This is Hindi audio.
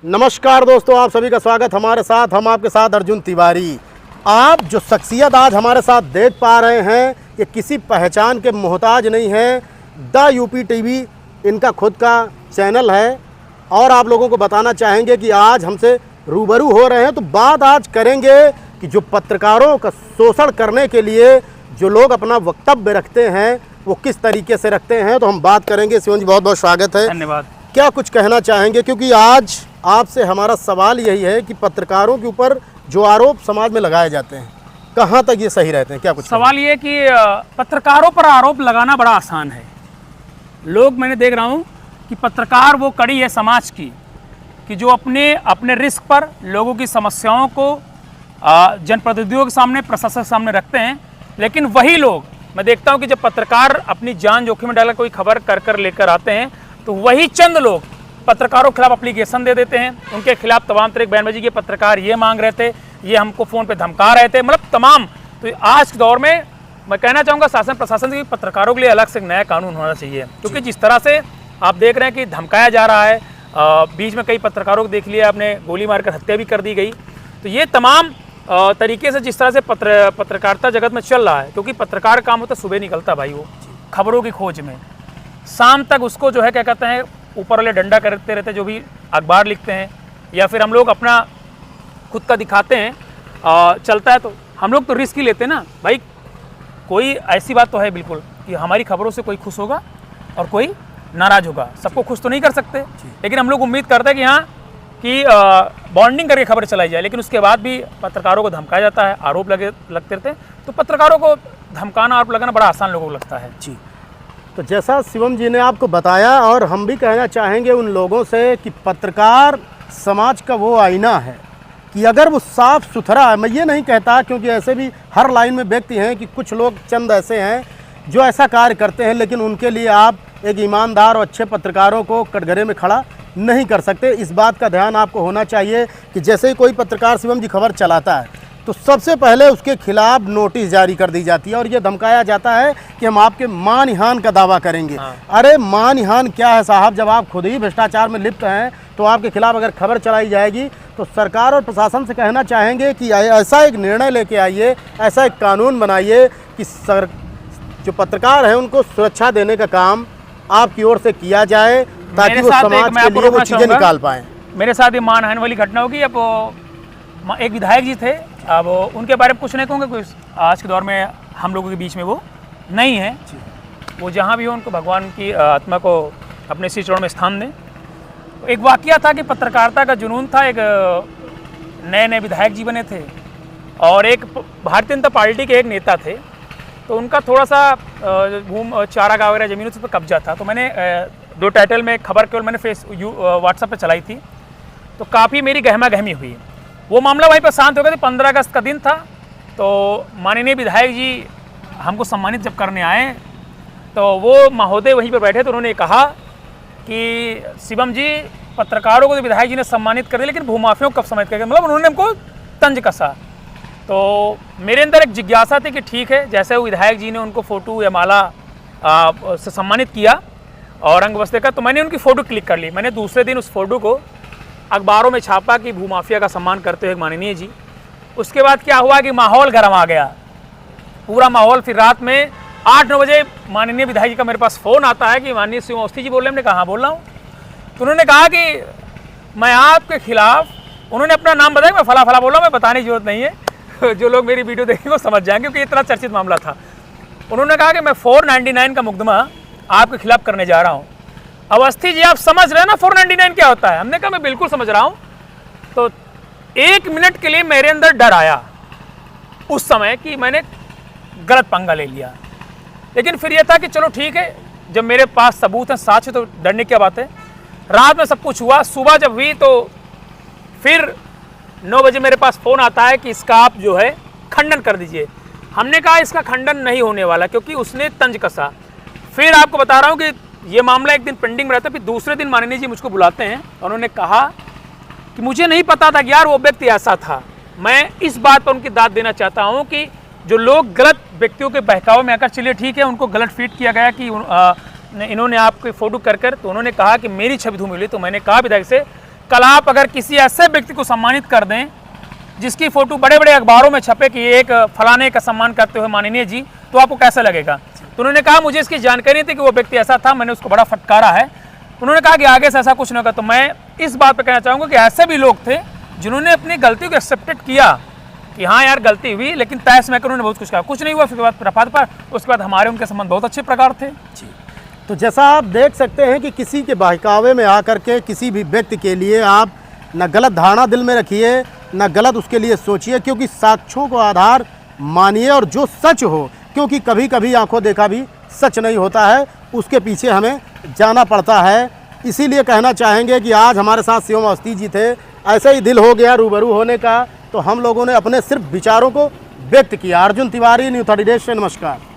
नमस्कार दोस्तों, आप सभी का स्वागत हमारे साथ। हम आपके साथ अर्जुन तिवारी। आप जो शख्सियत आज हमारे साथ देख पा रहे हैं ये किसी पहचान के मोहताज नहीं है। द यूपी टीवी इनका खुद का चैनल है और आप लोगों को बताना चाहेंगे कि आज हमसे रूबरू हो रहे हैं तो बात आज करेंगे कि जो पत्रकारों का शोषण करने के लिए जो लोग अपना वक्तव्य रखते हैं वो किस तरीके से रखते हैं, तो हम बात करेंगे। शिवम जी, बहुत बहुत स्वागत है। धन्यवाद। क्या कुछ कहना चाहेंगे, क्योंकि आज आपसे हमारा सवाल यही है कि पत्रकारों के ऊपर जो आरोप समाज में लगाए जाते हैं कहाँ तक ये सही रहते हैं? क्या कुछ सवाल ये कि पत्रकारों पर आरोप लगाना बड़ा आसान है। लोग, मैंने देख रहा हूँ कि पत्रकार वो कड़ी है समाज की कि जो अपने रिस्क पर लोगों की समस्याओं को जनप्रतिनिधियों के सामने, प्रशासन के सामने रखते हैं। लेकिन वही लोग, मैं देखता हूँ कि जब पत्रकार अपनी जान जोखिम में डालकर कोई खबर कर लेकर आते हैं तो वही चंद लोग पत्रकारों के खिलाफ एप्लीकेशन दे देते हैं। उनके खिलाफ तमाम तरह की बयानबाजी के पत्रकार ये मांग रहे थे, ये हमको फ़ोन पे धमका रहे थे, मतलब तमाम। तो आज के दौर में मैं कहना चाहूँगा शासन प्रशासन के पत्रकारों के लिए अलग से एक नया कानून होना चाहिए, क्योंकि जिस तरह से आप देख रहे हैं कि धमकाया जा रहा है, बीच में कई पत्रकारों को देख लिया आपने, गोली मारकर हत्या भी कर दी गई। तो ये तमाम तरीके से जिस तरह से पत्रकारिता जगत में चल रहा है, क्योंकि पत्रकार काम होता है सुबह निकलता भाई वो खबरों की खोज में, शाम तक उसको जो है क्या कहते हैं ऊपर वाले डंडा करते रहते, जो भी अखबार लिखते हैं या फिर हम लोग अपना खुद का दिखाते हैं चलता है। तो हम लोग तो रिस्क ही लेते हैं ना भाई। कोई ऐसी बात तो है बिल्कुल कि हमारी खबरों से कोई खुश होगा और कोई नाराज़ होगा, सबको खुश तो नहीं कर सकते, लेकिन हम लोग उम्मीद करते हैं कि हाँ कि बॉन्डिंग करके खबर चलाई जाए। लेकिन उसके बाद भी पत्रकारों को धमकाया जाता है, आरोप लगते रहते हैं। तो पत्रकारों को धमकाना, आरोप लगाना बड़ा आसान लोगों को लगता है। जी, तो जैसा शिवम जी ने आपको बताया और हम भी कहना चाहेंगे उन लोगों से कि पत्रकार समाज का वो आईना है कि अगर वो साफ़ सुथरा है, मैं ये नहीं कहता, क्योंकि ऐसे भी हर लाइन में व्यक्ति हैं कि कुछ लोग चंद ऐसे हैं जो ऐसा कार्य करते हैं, लेकिन उनके लिए आप एक ईमानदार और अच्छे पत्रकारों को कटघरे में खड़ा नहीं कर सकते। इस बात का ध्यान आपको होना चाहिए कि जैसे ही कोई पत्रकार शिवम जी खबर चलाता है तो सबसे पहले उसके खिलाफ नोटिस जारी कर दी जाती है और ये धमकाया जाता है कि हम आपके मानहानि का दावा करेंगे। अरे मानहानि क्या है साहब, जब आप खुद ही भ्रष्टाचार में लिप्त हैं तो आपके खिलाफ अगर खबर चलाई जाएगी तो सरकार और प्रशासन से कहना चाहेंगे कि ऐसा एक निर्णय लेके आइए, ऐसा एक कानून बनाइए कि जो पत्रकार हैं उनको सुरक्षा देने का काम आपकी ओर से किया जाए, ताकि वो समाज के लिए वो चीज़ें निकाल पाएँ। मेरे साथ ये मानहानि वाली घटना होगी। अब एक विधायक जी थे, अब उनके बारे में कुछ नहीं कहूँगा, कुछ आज के दौर में हम लोगों के बीच में वो नहीं है। वो जहाँ भी हो उनको भगवान की आत्मा को अपने श्री चरणों में स्थान दें। एक वाकया था कि पत्रकारिता का जुनून था। एक नए विधायक जी बने थे और एक भारतीय जनता पार्टी के एक नेता थे, तो उनका थोड़ा सा चारागाह वगैरह ज़मीनों पर कब्जा था। तो मैंने दो टाइटल में खबर केवल मैंने व्हाट्सएप पर चलाई थी, तो काफ़ी मेरी गहमा गहमी हुई। वो मामला वहीं पर शांत हो गया था। 15 अगस्त का दिन था, तो माननीय विधायक जी हमको सम्मानित जब करने आए तो वो महोदय वहीं पर बैठे, तो उन्होंने कहा कि शिवम जी, पत्रकारों को तो विधायक जी ने सम्मानित कर दिया, लेकिन भूमाफियों को कब सम्मानित करेंगे, मतलब उन्होंने हमको तंज कसा। तो मेरे अंदर एक जिज्ञासा थी कि ठीक है, जैसे वो विधायक जी ने उनको फ़ोटो या माला से सम्मानित किया और अंग वस्त्र का, तो मैंने उनकी फ़ोटो क्लिक कर ली। मैंने दूसरे दिन उस फोटो को अखबारों में छापा कि भूमाफिया का सम्मान करते हुए माननीय जी। उसके बाद क्या हुआ कि माहौल गर्म आ गया, पूरा माहौल। फिर रात में 8-9 बजे माननीय विधायक जी का मेरे पास फ़ोन आता है कि माननीय शिवम अवस्थी जी बोल रहे हैं। हमने कहा हाँ बोल रहा हूँ। तो उन्होंने कहा कि मैं आपके खिलाफ, उन्होंने अपना नाम बताया, मैं फला बोल रहा हूँ, मैं बताने की जरूरत नहीं है, जो लोग मेरी वीडियो देखेंगे वो समझ जाएंगे, क्योंकि इतना चर्चित मामला था। उन्होंने कहा कि मैं 499 का मुकदमा आपके खिलाफ करने जा रहा हूँ। अवस्थी जी, आप समझ रहे हैं ना 499 क्या होता है? हमने कहा मैं बिल्कुल समझ रहा हूँ। तो 1 मिनट के लिए मेरे अंदर डर आया उस समय कि मैंने गलत पंगा ले लिया। लेकिन फिर यह था कि चलो ठीक है, जब मेरे पास सबूत हैं, साक्ष्य, तो डरने की क्या बात है। रात में सब कुछ हुआ। सुबह जब हुई तो फिर 9 बजे मेरे पास फ़ोन आता है कि इसका आप जो है खंडन कर दीजिए। हमने कहा इसका खंडन नहीं होने वाला, क्योंकि उसने तंज कसा। फिर आपको बता रहा हूँ कि ये मामला एक दिन पेंडिंग में रहता है। फिर दूसरे दिन माननीय जी मुझको बुलाते हैं, उन्होंने कहा कि मुझे नहीं पता था कि यार वो व्यक्ति ऐसा था। मैं इस बात पर उनकी दाद देना चाहता हूँ कि जो लोग गलत व्यक्तियों के बहकावे में आकर, चलिए ठीक है, उनको गलत फीड किया गया कि इन्होंने आपकी फ़ोटो कर, तो उन्होंने कहा कि मेरी छवि धूमिल हुई। तो मैंने कहा विधायक से, कल आप अगर किसी ऐसे व्यक्ति को सम्मानित कर दें जिसकी फोटो बड़े बड़े अखबारों में छपे कि एक फलाने का सम्मान करते हुए माननीय जी, तो आपको कैसा लगेगा? तो उन्होंने कहा मुझे इसकी जानकारी थी कि वो व्यक्ति ऐसा था, मैंने उसको बड़ा फटकारा है। उन्होंने कहा कि आगे से ऐसा कुछ नहीं होगा। तो मैं इस बात पर कहना चाहूँगा कि ऐसे भी लोग थे जिन्होंने अपनी गलती को एक्सेप्टेड किया कि हाँ यार गलती हुई, लेकिन तहस में कर उन्होंने बहुत कुछ कहा, कुछ नहीं हुआ। फिर बाद रफात पर उसके बाद हमारे उनके संबंध बहुत अच्छे प्रकार थे। जी, तो जैसा आप देख सकते हैं कि किसी के बहकावे में आकर के किसी भी व्यक्ति के लिए आप न गलत धारणा दिल में रखिए, न गलत उसके लिए सोचिए, क्योंकि साक्ष्यों को आधार मानिए और जो सच हो, क्योंकि कभी कभी आंखों देखा भी सच नहीं होता है, उसके पीछे हमें जाना पड़ता है। इसीलिए कहना चाहेंगे कि आज हमारे साथ शिवम अवस्थी जी थे, ऐसे ही दिल हो गया रूबरू होने का, तो हम लोगों ने अपने सिर्फ विचारों को व्यक्त किया। अर्जुन तिवारी, न्यू 30 डेज से नमस्कार।